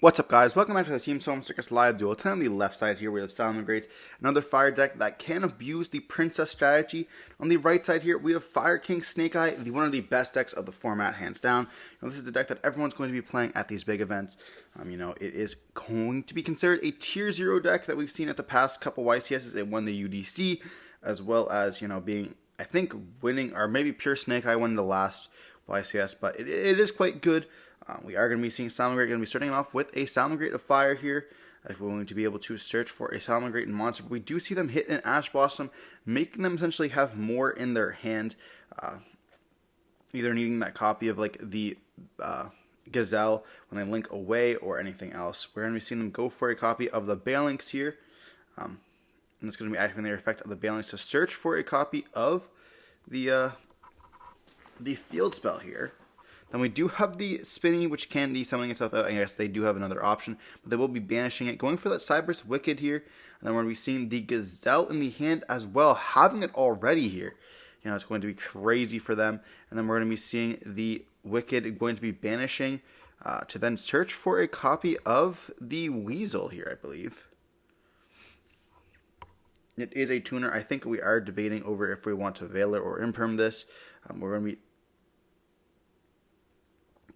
What's up, guys? Welcome back to the Team Solemn Circus live duel. Tonight on the left side here we have Salamangreat, another fire deck that can abuse the princess strategy. On the right side here we have Fire King Snake Eye, one of the best decks of the format, hands down. This is the deck that everyone's going to be playing at these big events. It is going to be considered a tier 0 deck that we've seen at the past couple YCSs. It won the UDC, as well as being, I think, winning, or maybe pure Snake Eye won the last YCS, but it is quite good. We are going to be seeing Salamangreat. Going to be starting off with a Salamangreat of Fire here, as we're going to be able to search for a Salamangreat monster. But we do see them hit an Ash Blossom, making them essentially have more in their hand, either needing that copy of like the Gazelle when they link away or anything else. We're going to be seeing them go for a copy of the Balinx here, and it's going to be activating the effect of the Balinx to search for a copy of the field spell here. Then we do have the Spinny, which can be summoning itself out. I guess they do have another option, but they will be banishing it. Going for that Cyber's Wicked here. And then we're going to be seeing the Gazelle in the hand as well, having it already here. It's going to be crazy for them. And then we're going to be seeing the Wicked going to be banishing to then search for a copy of the Weasel here, I believe. It is a tuner. I think we are debating over if we want to Veiler or Imperm this. We're going to be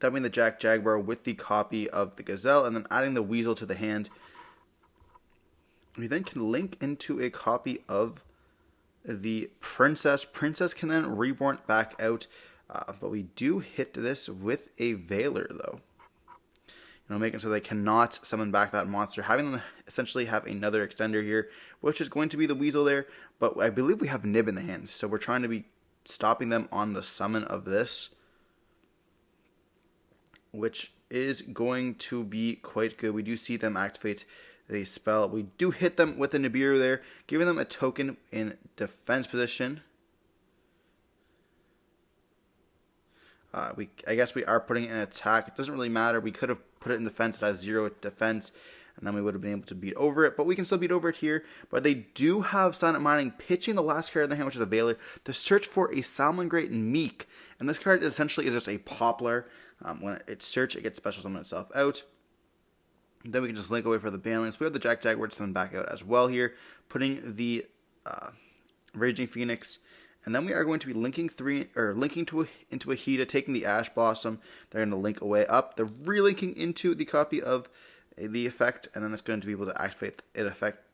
dumping the Jaguar with the copy of the Gazelle, and then adding the Weasel to the hand. We then can link into a copy of the Princess. Princess can then reborn back out, but we do hit this with a Veiler, though. Making so they cannot summon back that monster, having them essentially have another extender here, which is going to be the Weasel there, but I believe we have Nib in the hand, so we're trying to be stopping them on the summon of this, which is going to be quite good. We do see them activate the spell. We do hit them with a Nibiru there, giving them a token in defense position. I guess we are putting it in attack. It doesn't really matter. We could have put it in defense. It has 0 defense, and then we would have been able to beat over it. But we can still beat over it here. But they do have Silent Mining pitching the last card in their hand, which is a Veiler, to search for a Salamangreat Meek. And this card essentially is just a Poplar. When it's search, it gets special summon itself out. Then we can just link away for the Balinx. We have the Jaguar to summon back out as well here, putting the Raging Phoenix. And then we are going to be linking into a Hida, taking the Ash Blossom. They're going to link away up. They're relinking into the copy of the effect, and then it's going to be able to activate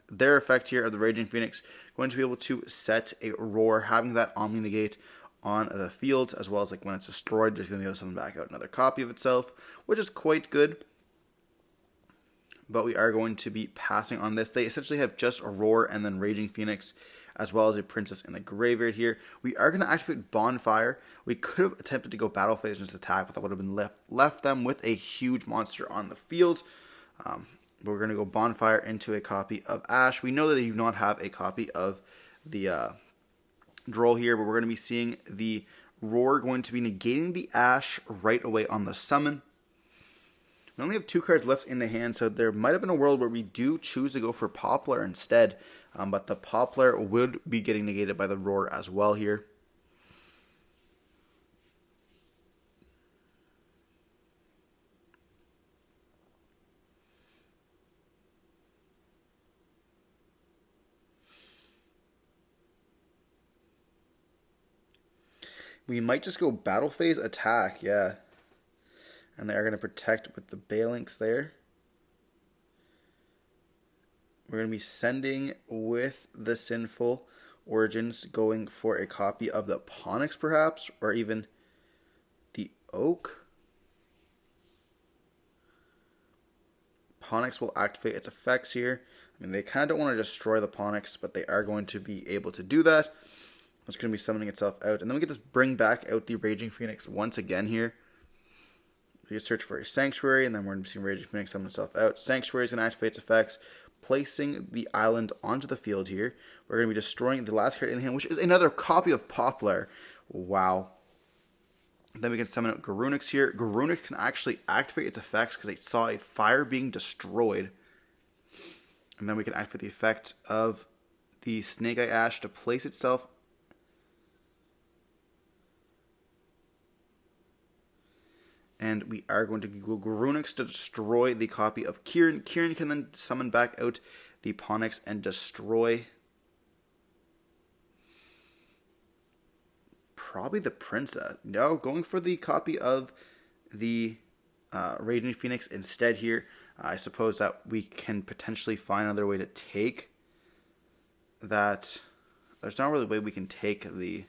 their effect here of the Raging Phoenix. Going to be able to set a Roar, having that Omni Negate on the field, as well as like when it's destroyed, there's going to be able to summon back out another copy of itself, which is quite good. But we are going to be passing on this. They essentially have just a Roar and then Raging Phoenix, as well as a Princess in the graveyard here. We are going to activate Bonfire. We could have attempted to go Battle Phase and just attack, but that would have been left them with a huge monster on the field. But we're going to go Bonfire into a copy of Ash. We know that they do not have a copy of the Droll here, but we're going to be seeing the Roar going to be negating the Ash right away on the summon. We only have 2 cards left in the hand, so there might have been a world where we do choose to go for Poplar instead, but the Poplar would be getting negated by the Roar as well here. We might just go Battle Phase attack, yeah. And they are going to protect with the Balinx there. We're going to be sending with the Sinful Origins, going for a copy of the Ponix perhaps, or even the Oak. Ponix will activate its effects here. They kind of don't want to destroy the Ponix, but they are going to be able to do that. It's going to be summoning itself out. And then we get to bring back out the Raging Phoenix once again here. We can search for a Sanctuary, and then we're going to see Raging Phoenix summon itself out. Sanctuary is going to activate its effects, placing the island onto the field here. We're going to be destroying the last card in the hand, which is another copy of Poplar. Wow. Then we can summon out Garunix here. Garunix can actually activate its effects because it saw a fire being destroyed. And then we can activate the effect of the Snake Eye Ash to place itself And we are going to go Grunix to destroy the copy of Kieran. Kieran can then summon back out the Ponix and destroy probably the Princess. No, going for the copy of the Raging Phoenix instead here. I suppose that we can potentially find another way to take that. There's not really a way we can take the...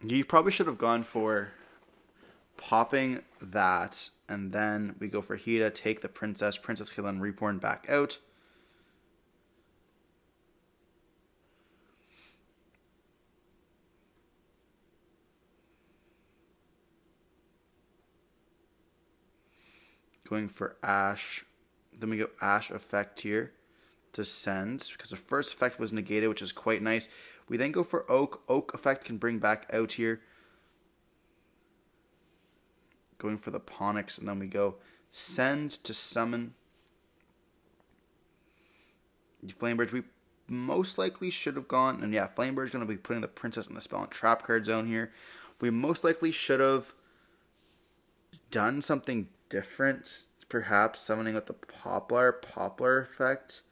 You probably should have gone for popping that, and then we go for Hida, take the Princess. Princess can then reborn back out. Going for Ash. Then we go Ash effect here to send, because the first effect was negated, which is quite nice. We then go for Oak. Oak effect can bring back out here. Going for the Ponix, and then we go send to summon the Flamebird. We most likely should have gone, and yeah, Flamebird's going to be putting the Princess in the spell and trap card zone here. We most likely should have done something different, perhaps summoning with the Poplar effect.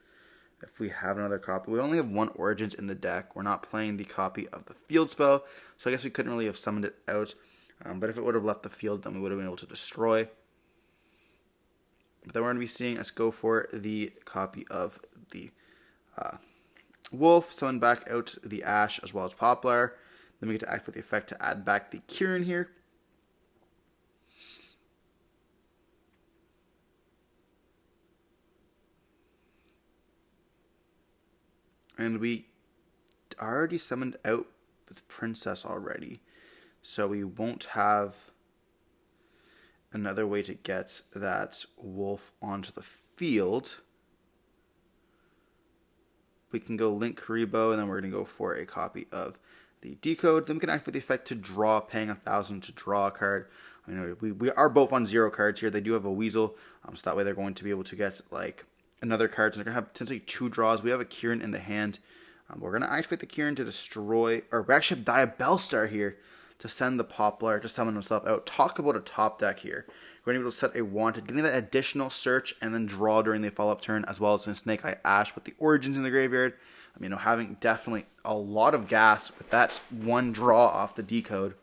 If we have another copy, we only have one Origins in the deck. We're not playing the copy of the field spell, so I guess we couldn't really have summoned it out. But if it would have left the field, then we would have been able to destroy. But then we're going to be seeing us go for the copy of the Wolf, summon back out the Ash as well as Poplar. Then we get to act for the effect to add back the Kieran here. And we already summoned out with Princess already. So we won't have another way to get that Wolf onto the field. We can go Link Karibo, and then we're going to go for a copy of the Decode. Then we can act for the effect to draw, paying 1,000 to draw a card. I know we are both on 0 cards here. They do have a Weasel, so that way they're going to be able to get like another card. So they're going to have potentially 2 draws. We have a Kieran in the hand. We're going to activate the Kieran to destroy, or we actually have Diabellstar here to send the Poplar to summon himself out. Talk about a top deck here. We're going to be able to set a Wanted, getting that additional search and then draw during the follow-up turn, as well as in Snake Eye Ash with the Origins in the graveyard. Having definitely a lot of gas with that one draw off the Decode.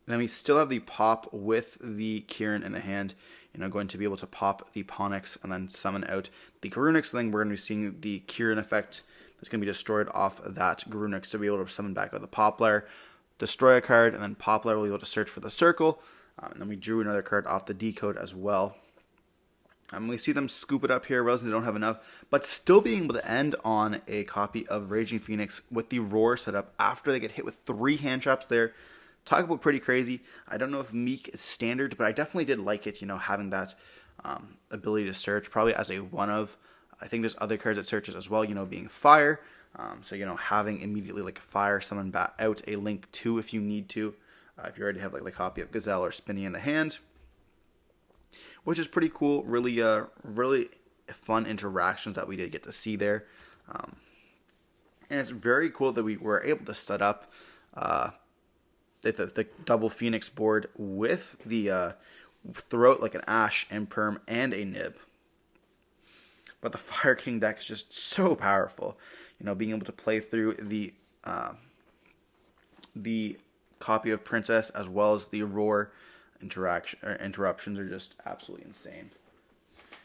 And then we still have the pop with the Kieran in the hand. Going to be able to pop the Ponix and then summon out the Grunix. Then we're going to be seeing the Kieran effect that's going to be destroyed off that Grunix to be able to summon back out the Poplar, destroy a card, and then Poplar will be able to search for the circle. And then we drew another card off the Decode as well. We see them scoop it up here, realizing they don't have enough, but still being able to end on a copy of Raging Phoenix with the Roar set up after they get hit with 3 hand traps there. Talk about pretty crazy. I don't know if Meek is standard, but I definitely did like it, having that ability to search, probably as a one of. I think there's other cards that searches as well, being Fire. So, having immediately like Fire summon back out a Link 2 if you need to. If you already have like the copy of Gazelle or Spinny in the hand. Which is pretty cool. Really, really fun interactions that we did get to see there. And it's very cool that we were able to set up the double Phoenix board with the throw out like an Ash, Imperm, and a Nib. But the Fire King deck is just so powerful. Being able to play through the copy of Princess as well as the Roar interruptions are just absolutely insane.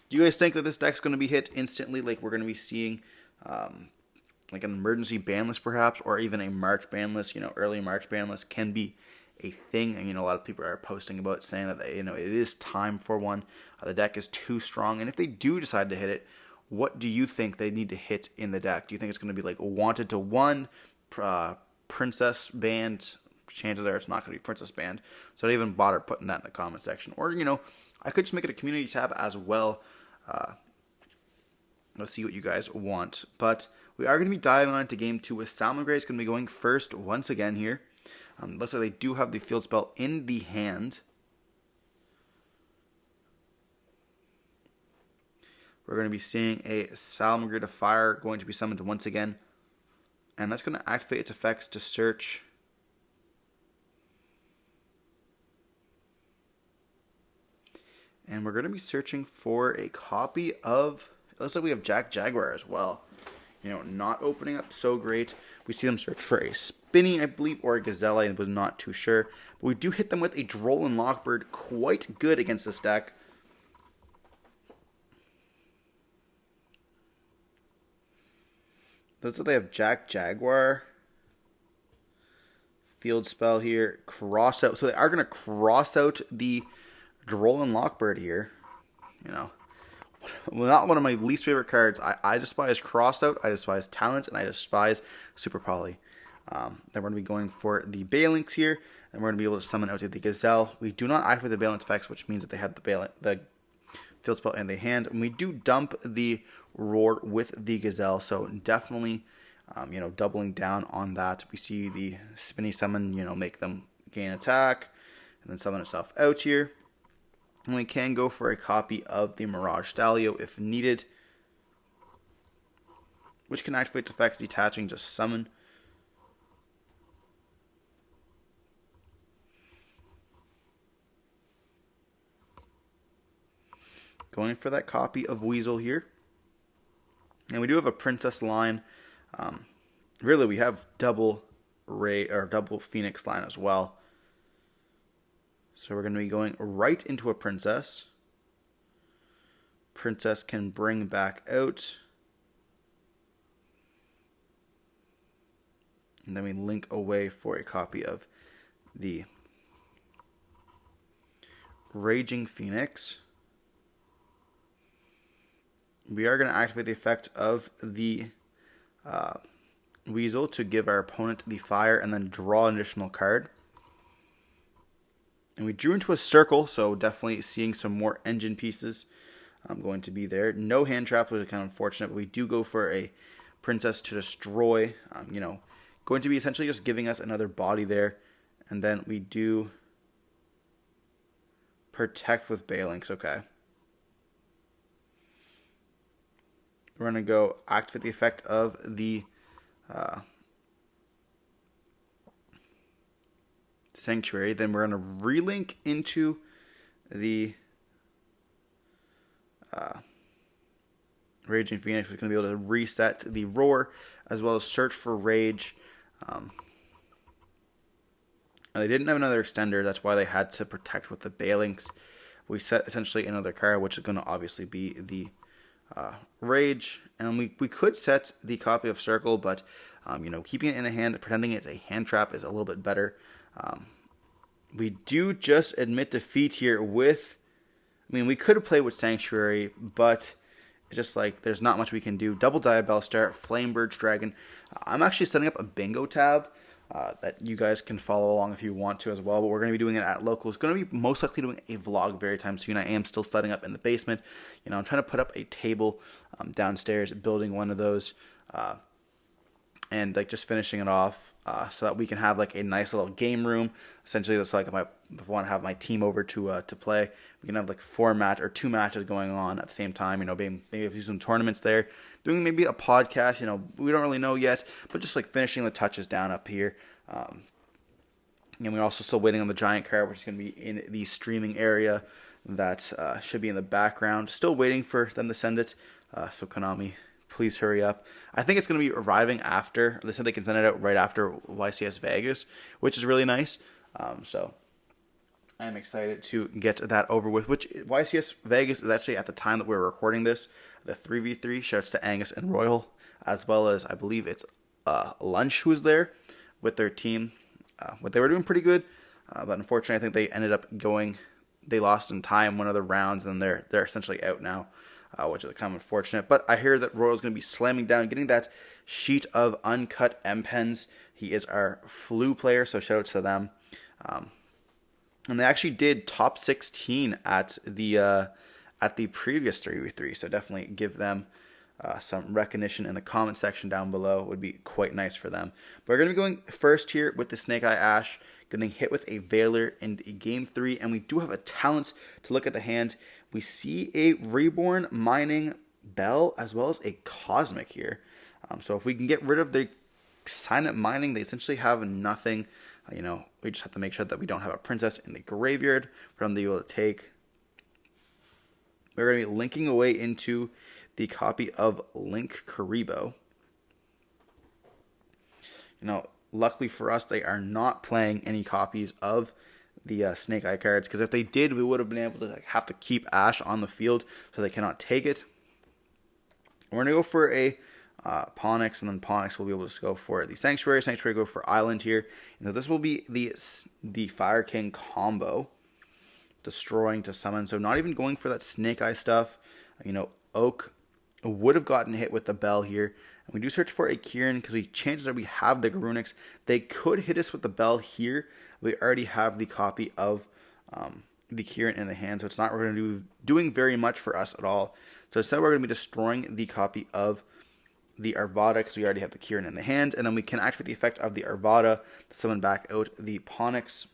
Do you guys think that this deck's going to be hit instantly? Like we're going to be seeing like an emergency ban list perhaps, or even a March ban list, early March ban list can be a thing. And, a lot of people are posting about it, saying that, it is time for one. The deck is too strong. And if they do decide to hit it, what do you think they need to hit in the deck? Do you think it's going to be like Wanted to 1, Princess banned? Chances are it's not going to be Princess banned. So I didn't even bother putting that in the comment section. Or, I could just make it a community tab as well. Let's see what you guys want. But we are going to be diving on to game 2 with Salamangreat. It's going to be going first once again here. Looks like they do have the field spell in the hand. We're going to be seeing a Salamangreat of Fire going to be summoned once again. And that's going to activate its effects to search. And we're going to be searching for a copy of, it looks like we have Jack Jaguar as well. You know, not opening up so great. We see them search for a Spinny, I believe, or a Gazelle. I was not too sure. But we do hit them with a Droll and Lockbird. Quite good against this deck. Looks like they have Jack Jaguar. Field spell here. Cross out. So they are going to cross out the Droll and Lockbird here. You know. Well, not one of my least favorite cards. I despise Crossout, I despise Talent, and I despise Super Poly. Then we're going to be going for the Balinks here, and we're going to be able to summon out to the Gazelle. We do not activate the Balance effects, which means that they have the field spell in the hand. And we do dump the Roar with the Gazelle, so definitely, you know, doubling down on that. We see the Spinny summon, you know, make them gain attack, and then summon itself out here. And we can go for a copy of the Mirage Stalio if needed, which can activate effects detaching to summon. Going for that copy of Weasel here. And we do have a Princess line. Really, we have double Phoenix line as well. So we're going to be going right into a Princess. Princess can bring back out. And then we link away for a copy of the Raging Phoenix. We are going to activate the effect of the Weasel to give our opponent the fire and then draw an additional card. And we drew into a circle, so definitely seeing some more engine pieces going to be there. No hand traps, which is kind of unfortunate, but we do go for a Princess to destroy. You know, going to be essentially just giving us another body there. And then we do protect with Balinks. Okay. We're going to go activate the effect of the Sanctuary. Then we're going to relink into the Raging Phoenix, which is going to be able to reset the Roar as well as search for Rage. And they didn't have another extender, that's why they had to protect with the Balinks. We set essentially another card, which is going to obviously be the Rage, and we could set the copy of Circle, but you know, keeping it in the hand, pretending it's a hand trap is a little bit better. We do just admit defeat here with, I mean, we could have played with Sanctuary, but it's just like there's not much we can do. Double Diabell Star, Flamebird's Dragon. I'm actually setting up a bingo tab that you guys can follow along if you want to as well, but we're going to be doing it at local. It's going to be most likely doing a vlog very time soon. I am still setting up in the basement. You know, I'm trying to put up a table downstairs, building one of those, and like just finishing it off so that we can have like a nice little game room. Essentially, that's like if I want to have my team over to play, we can have like 2 matches going on at the same time. You know, maybe do some tournaments there, doing maybe a podcast. You know, we don't really know yet, but just like finishing the touches down up here. And we're also still waiting on the giant card, which is going to be in the streaming area. That should be in the background. Still waiting for them to send it. So Konami, please hurry up. I think it's going to be arriving after. They said they can send it out right after YCS Vegas, which is really nice. So I'm excited to get that over with. Which YCS Vegas is actually at the time that we're recording this, the 3v3. Shouts to Angus and Royal, as well as I believe it's Lunch who's there with their team. What they were doing pretty good, but unfortunately I think they ended up going. They lost in time one of the rounds, and they're essentially out now, which is kind of unfortunate. But I hear that Royal's going to be slamming down, getting that sheet of uncut M-Pens. He is our Flu player, so shout out to them. And they actually did top 16 at the previous 3v3, so definitely give them some recognition in the comment section down below. It would be quite nice for them. But we're going to be going first here with the Snake Eye Ash. Getting hit with a Veiler in game 3, and we do have a talent to look at the hand. We see a Reborn Mining Bell as well as a Cosmic here. So if we can get rid of the Signet Mining, they essentially have nothing. We just have to make sure that we don't have a princess in the graveyard for them to be able to take. We're going to be linking away into the copy of Link Karibo. Luckily for us, they are not playing any copies of the Snake Eye cards, because if they did, we would have been able to have to keep Ash on the field, so they cannot take it. We're going to go for a Ponix, and then Ponix will be able to go for the Sanctuary. Sanctuary go for Island here. This will be the Fire King combo, destroying to summon. So not even going for that Snake Eye stuff. Oak would have gotten hit with the Bell here. And we do search for a Kieran, because chances are we have the Garunix. They could hit us with the Bell here. We already have the copy of the Kieran in the hand, so it's not going to be doing very much for us at all. So instead, we're going to be destroying the copy of the Arvada, because we already have the Kieran in the hand, and then we can activate the effect of the Arvada to summon back out the Ponix.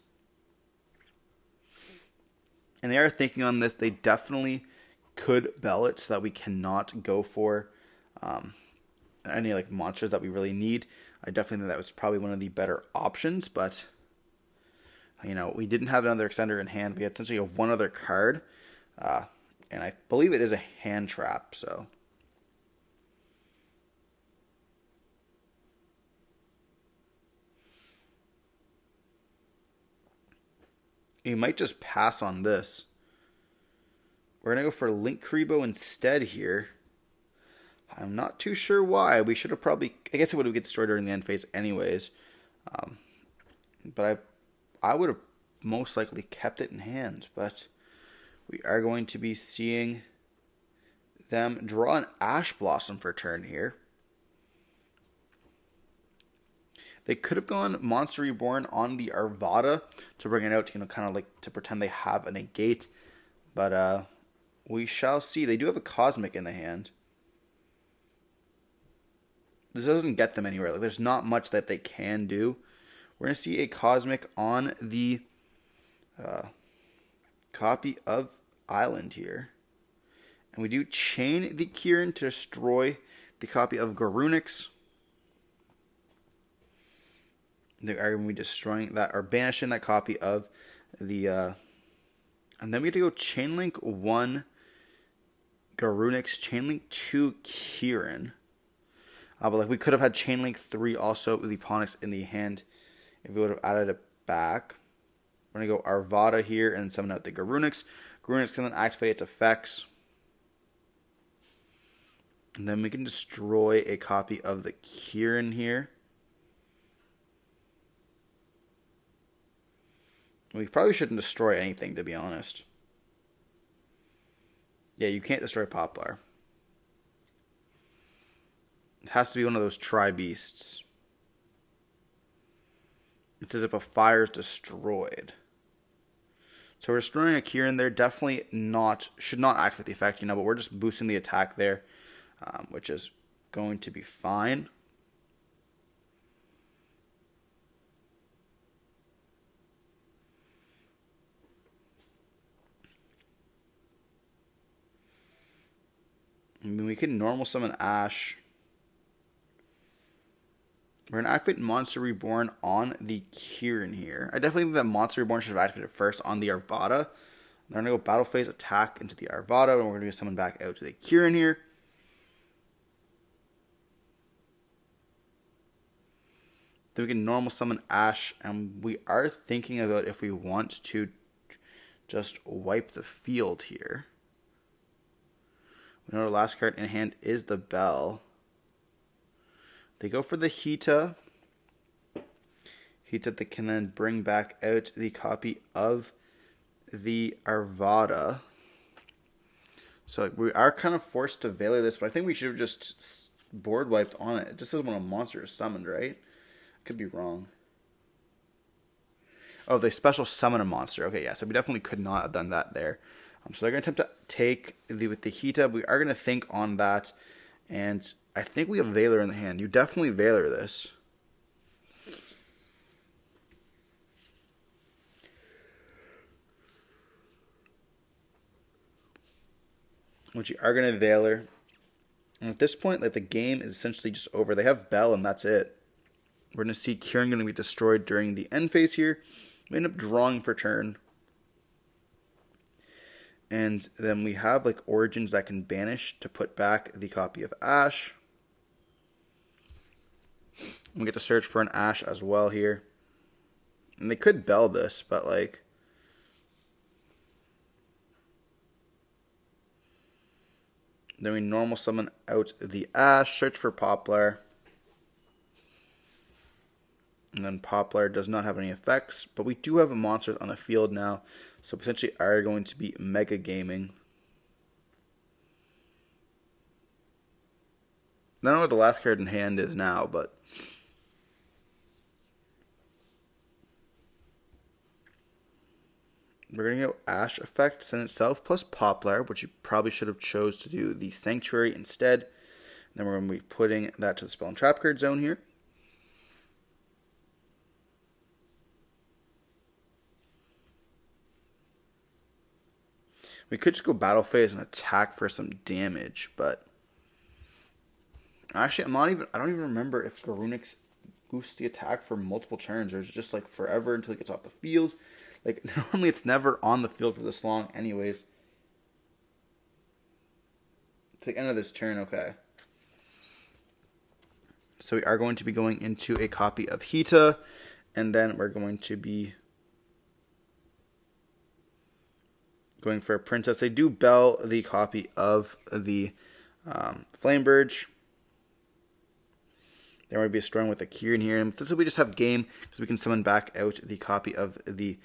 And they are thinking on this. They definitely could Bell it so that we cannot go for any monsters that we really need. I definitely think that was probably one of the better options, but we didn't have another extender in hand. We had essentially one other card, and I believe it is a hand trap, so. You might just pass on this. We're going to go for Link Karibo instead here. I'm not too sure why. We should have probably... I guess it would have get destroyed during the end phase anyways. But I would have most likely kept it in hand. But we are going to be seeing them draw an Ash Blossom for turn here. They could have gone Monster Reborn on the Arvada to bring it out, kind of to pretend they have a negate. But we shall see. They do have a Cosmic in the hand. This doesn't get them anywhere. There's not much that they can do. We're going to see a Cosmic on the copy of Island here. And we do chain the Kieran to destroy the copy of Garunix. They are going to be destroying that, or banishing that copy of the... and then we have to go Chainlink 1 Garunix, Chainlink 2 Kieran. But we could have had Chainlink 3 also with the Ponix in the hand if we would have added it back. We're going to go Arvada here and summon out the Garunix. Garunix can then activate its effects. And then we can destroy a copy of the Kieran here. We probably shouldn't destroy anything, to be honest. Yeah, you can't destroy Poplar. It has to be one of those Tri-Beasts. It says if a fire is destroyed. So we're destroying a Kieran there. Definitely should not activate the effect, but we're just boosting the attack there, which is going to be fine. I mean, we can normal summon Ash. We're going to activate Monster Reborn on the Kieran here. I definitely think that Monster Reborn should have activated first on the Arvada. We're going to go Battle Phase attack into the Arvada, and we're going to summon back out to the Kieran here. Then we can normal summon Ash, and we are thinking about if we want to just wipe the field here. We know our last card in hand is the Bell. They go for the Hita. Hita that can then bring back out the copy of the Arvada. So we are kind of forced to Valor this, but I think we should have just board wiped on it. It just says when a monster is summoned, right? I could be wrong. Oh, they special summon a monster. Okay, yeah, so we definitely could not have done that there. So they're going to attempt to take with the Hita. We are going to think on that. And I think we have Valor in the hand. You definitely Valor this. Which you are going to Valor. And at this point, the game is essentially just over. They have Bell, and that's it. We're going to see Kieran going to be destroyed during the end phase here. We end up drawing for turn. And then we have like Origins that can banish to put back the copy of Ash. We get to search for an Ash as well here. And they could bell this, but like... Then we normal summon out the Ash, search for Poplar. And then Poplar does not have any effects, but we do have a monster on the field now, so potentially are going to be Mega Gaming. I don't know what the last card in hand is now, but we're going to go Ash effects in itself plus Poplar, which you probably should have chose to do the Sanctuary instead. Then we're going to be putting that to the Spell and Trap card zone here. We could just go Battle Phase and attack for some damage, but actually I don't even remember if Garunix boosts the attack for multiple turns or it's just like forever until it gets off the field. Like normally it's never on the field for this long anyways. To the end of this turn, okay. So we are going to be going into a copy of Hita, and then we're going to be going for a Princess. They do bell the copy of the Flamebird. There might be a Storm with a Kieran here. And since we just have game, because we can summon back out the copy of the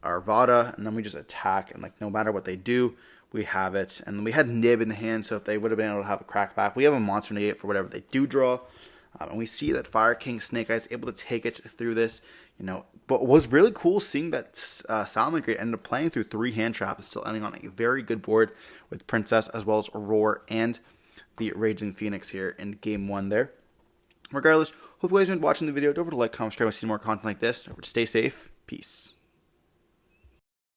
Arvada, and then we just attack, and like no matter what they do, we have it. And we had Nib in the hand, so if they would have been able to have a crackback, we have a monster negate for whatever they do draw. And we see that Fire King Snake Eye is able to take it through this, But what was really cool seeing that Salamangreat ended up playing through 3 hand traps, still ending on a very good board with Princess as well as Aurora and the Raging Phoenix here in game 1 there. Regardless, hope you guys enjoyed watching the video. Don't forget to like, comment, subscribe, and see more content like this. Don't forget to stay safe. Peace.